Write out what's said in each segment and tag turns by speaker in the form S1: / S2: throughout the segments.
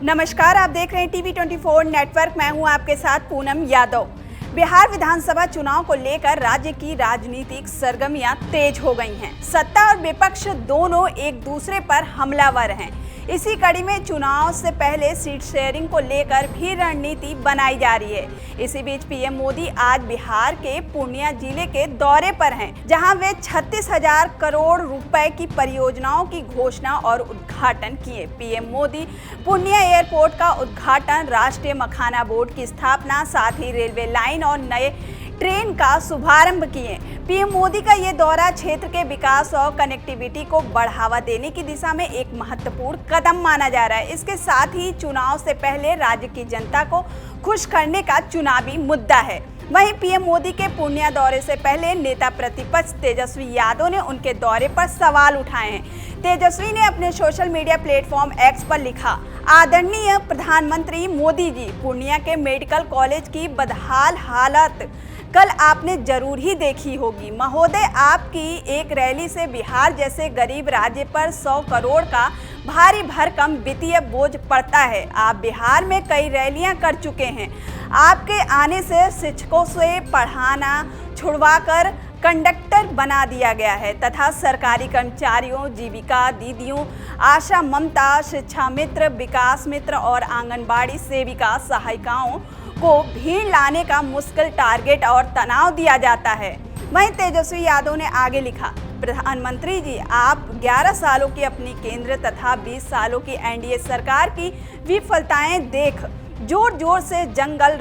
S1: नमस्कार, आप देख रहे हैं टीवी 24 नेटवर्क। मैं हूं आपके साथ पूनम यादव। बिहार विधानसभा चुनाव को लेकर राज्य की राजनीतिक सरगर्मियां तेज हो गई हैं। सत्ता और विपक्ष दोनों एक दूसरे पर हमलावर हैं। इसी कड़ी में चुनाव से पहले सीट शेयरिंग को लेकर भी रणनीति बनाई जा रही है। इसी बीच पीएम मोदी आज बिहार के पूर्णिया जिले के दौरे पर हैं, जहां वे 36,000 करोड़ रुपए की परियोजनाओं की घोषणा और उद्घाटन किए। पीएम मोदी पूर्णिया एयरपोर्ट का उद्घाटन, राष्ट्रीय मखाना बोर्ड की स्थापना, साथ ही रेलवे लाइन और नए ट्रेन का शुभारंभ किए। पीएम मोदी का ये दौरा क्षेत्र के विकास और कनेक्टिविटी को बढ़ावा देने की दिशा में एक महत्वपूर्ण कदम माना जा रहा है। इसके साथ ही चुनाव से पहले राज्य की जनता को खुश करने का चुनावी मुद्दा है। वहीं पीएम मोदी के पूर्णिया दौरे से पहले नेता प्रतिपक्ष तेजस्वी यादव ने उनके दौरे पर सवाल उठाए हैं। तेजस्वी ने अपने सोशल मीडिया प्लेटफॉर्म एक्स पर लिखा, आदरणीय प्रधानमंत्री मोदी जी, पूर्णिया के मेडिकल कॉलेज की बदहाल हालत कल आपने जरूर ही देखी होगी। महोदय, आपकी एक रैली से बिहार जैसे गरीब राज्य पर 100 करोड़ का भारी भरकम वित्तीय बोझ पड़ता है। आप बिहार में कई रैलियां कर चुके हैं। आपके आने से शिक्षकों से पढ़ाना छुड़वाकर कंडक्टर बना दिया गया है तथा सरकारी कर्मचारियों, जीविका दीदियों, आशा ममता, शिक्षा मित्र, विकास मित्र और आंगनबाड़ी सेविका सहायिकाओं को भीड़ लाने का मुश्किल टारगेट और तनाव दिया जाता है। वहीं तेजस्वी यादव ने आगे लिखा, प्रधानमंत्री जी, आप 11 सालों की अपनी केंद्र तथा 20 सालों की एनडीए सरकार की विफलताएं देख जोर जोर से जंगल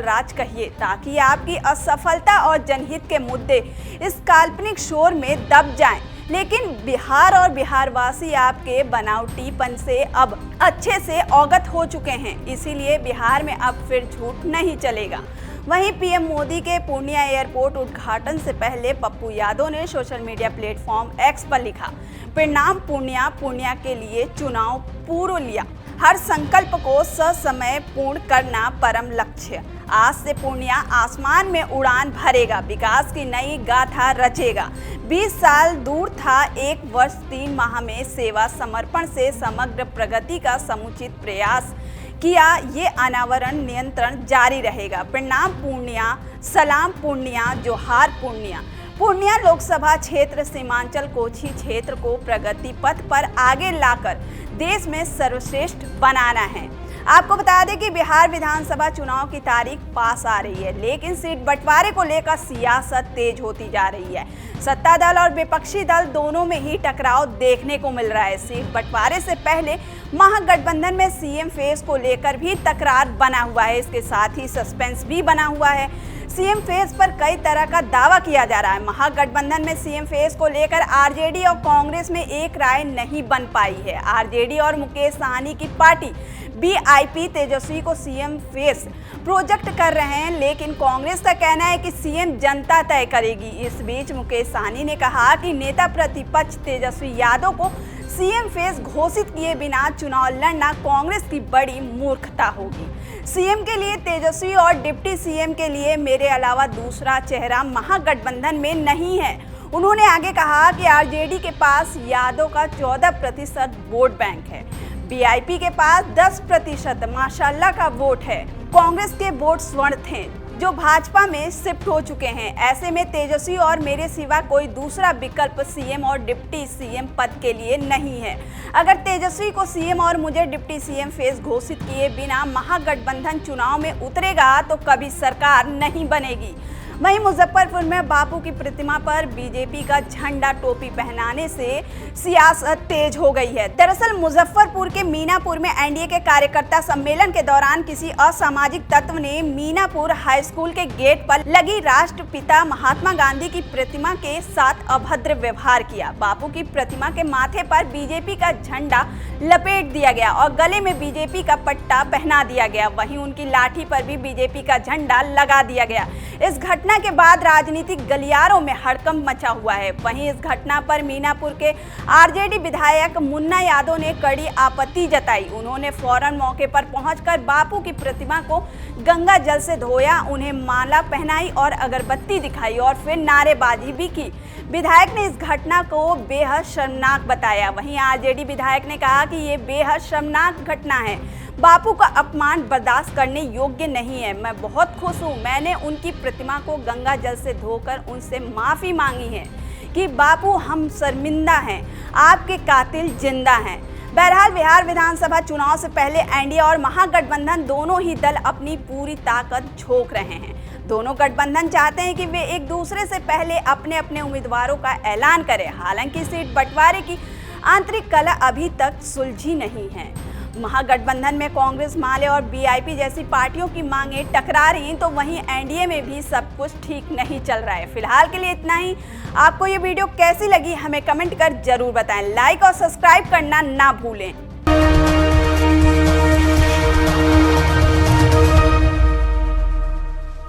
S1: राज कहिए, ताकि आपकी असफलता और जनहित के मुद्दे इस काल्पनिक शोर में दब जाएं। लेकिन बिहार और बिहारवासी आपके बनावटीपन से अब अच्छे से अवगत हो चुके हैं, इसीलिए बिहार में अब फिर झूठ नहीं चलेगा। वहीं पीएम मोदी के पूर्णिया एयरपोर्ट उद्घाटन से पहले पप्पू यादव ने सोशल मीडिया प्लेटफॉर्म एक्स पर लिखा, परिणाम पूर्णिया के लिए चुनाव पूर्व लिया, हर संकल्प को ससमय पूर्ण करना परम लक्ष्य। आज से पूर्णिया आसमान में उड़ान भरेगा, विकास की नई गाथा रचेगा। 20 साल दूर था, 1 वर्ष 3 माह में सेवा समर्पण से समग्र प्रगति का समुचित प्रयास किया। ये अनावरण नियंत्रण जारी रहेगा। प्रणाम पूर्णिया, सलाम पूर्णिया, जोहार पूर्णिया। पूर्णिया लोकसभा क्षेत्र सीमांचल कोची क्षेत्र को प्रगति पथ पर आगे लाकर देश में सर्वश्रेष्ठ बनाना है। आपको बता दें कि बिहार विधानसभा चुनाव की तारीख पास आ रही है, लेकिन सीट बंटवारे को लेकर सियासत तेज होती जा रही है। सत्ता दल और विपक्षी दल दोनों में ही टकराव देखने को मिल रहा है। सीट बंटवारे से पहले महागठबंधन में सीएम फेस को लेकर भी तकरार बना हुआ है। इसके साथ ही सस्पेंस भी बना हुआ है। सीएम फेस पर कई तरह का दावा किया जा रहा है। महागठबंधन में सीएम फेस को लेकर आरजेडी और कांग्रेस में एक राय नहीं बन पाई है। आरजेडी और मुकेश सहनी की पार्टी बीआईपी तेजस्वी को सीएम फेस प्रोजेक्ट कर रहे हैं, लेकिन कांग्रेस का कहना है कि सीएम जनता तय करेगी। इस बीच मुकेश सहनी ने कहा कि नेता प्रतिपक्ष तेजस्वी यादव को सीएम फेस घोषित किए बिना चुनाव लड़ना कांग्रेस की बड़ी मूर्खता होगी। सीएम के लिए तेजस्वी और डिप्टी सीएम के लिए मेरे अलावा दूसरा चेहरा महागठबंधन में नहीं है। उन्होंने आगे कहा कि आरजेडी के पास यादव का 14% वोट बैंक है, बीआईपी के पास 10% माशाल्लाह का वोट है। कांग्रेस के वोट स्वर्ण थे जो भाजपा में शिफ्ट हो चुके हैं। ऐसे में तेजस्वी और मेरे सिवा कोई दूसरा विकल्प सीएम और डिप्टी सीएम पद के लिए नहीं है। अगर तेजस्वी को सीएम और मुझे डिप्टी सीएम फेस घोषित किए बिना महागठबंधन चुनाव में उतरेगा तो कभी सरकार नहीं बनेगी। वहीं मुजफ्फरपुर में बापू की प्रतिमा पर बीजेपी का झंडा टोपी पहनाने से सियासत तेज हो गई है। दरअसल मुजफ्फरपुर के मीनापुर में एनडीए के कार्यकर्ता सम्मेलन के दौरान किसी असामाजिक तत्व ने मीनापुर हाई स्कूल के गेट पर लगी राष्ट्रपिता महात्मा गांधी की प्रतिमा के साथ अभद्र व्यवहार किया। बापू की प्रतिमा के माथे पर बीजेपी का झंडा लपेट दिया गया और गले में बीजेपी का पट्टा पहना दिया गया। वहीं उनकी लाठी पर भी बीजेपी का झंडा लगा दिया गया। इस घटना घटना के बाद राजनीतिक गलियारों में हड़कंप मचा हुआ है। वहीं इस घटना पर मीनापुर के आरजेडी विधायक मुन्ना यादव ने कड़ी आपत्ति जताई। उन्होंने फौरन मौके पर पहुंचकर बापू की प्रतिमा को गंगा जल से धोया, उन्हें माला पहनाई और अगरबत्ती दिखाई और फिर नारेबाजी भी की। विधायक ने इस घटना को बेहद शर्मनाक बताया। वहीं आरजेडी विधायक ने कहा कि ये बेहद शर्मनाक घटना है, बापू का अपमान बर्दाश्त करने योग्य नहीं है। मैं बहुत खुश हूँ, मैंने उनकी प्रतिमा को गंगा जल से धोकर उनसे माफ़ी मांगी है कि बापू हम शर्मिंदा हैं, आपके कातिल जिंदा हैं। बहरहाल बिहार विधानसभा चुनाव से पहले एनडीए और महागठबंधन दोनों ही दल अपनी पूरी ताकत झोंक रहे हैं। दोनों गठबंधन चाहते हैं कि वे एक दूसरे से पहले अपने अपने उम्मीदवारों का ऐलान करें। हालांकि सीट बंटवारे की आंतरिक कलह अभी तक सुलझी नहीं है। महागठबंधन में कांग्रेस, माले और बीआईपी जैसी पार्टियों की मांगें टकरा रही, तो वहीं एनडीए में भी सब कुछ ठीक नहीं चल रहा है। फिलहाल के लिए इतना ही। आपको ये वीडियो कैसी लगी हमें कमेंट कर जरूर बताएं। लाइक और सब्सक्राइब करना ना भूलें।